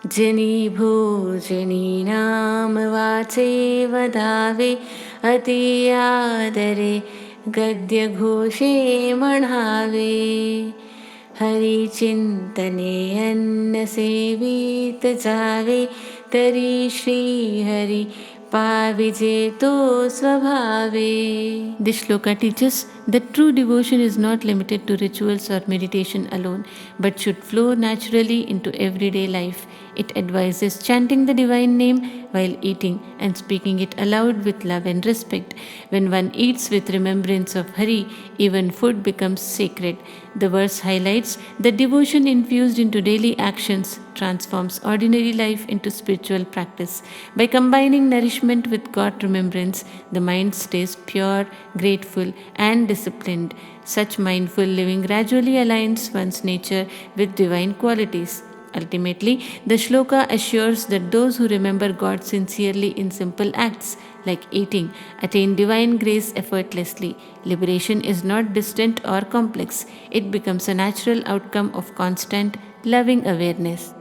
Jani bhojani naam vache vadave adare gadyaghoshe mhanaave Harichintane sevit jaave Tari Shri Hari paavijeto swabhave. This shloka teaches that true devotion is not limited to rituals or meditation alone, but should flow naturally into everyday life. It advises chanting the divine name while eating and speaking it aloud with love and respect. When one eats with remembrance of Hari, even food becomes sacred. The verse highlights that devotion infused into daily actions transforms ordinary life into spiritual practice. By combining nourishment with God remembrance, the mind stays pure, grateful, and disciplined. Such mindful living gradually aligns one's nature with divine qualities. Ultimately, the shloka assures that those who remember God sincerely in simple acts, like eating, attain divine grace effortlessly. Liberation is not distant or complex, it becomes a natural outcome of constant, loving awareness.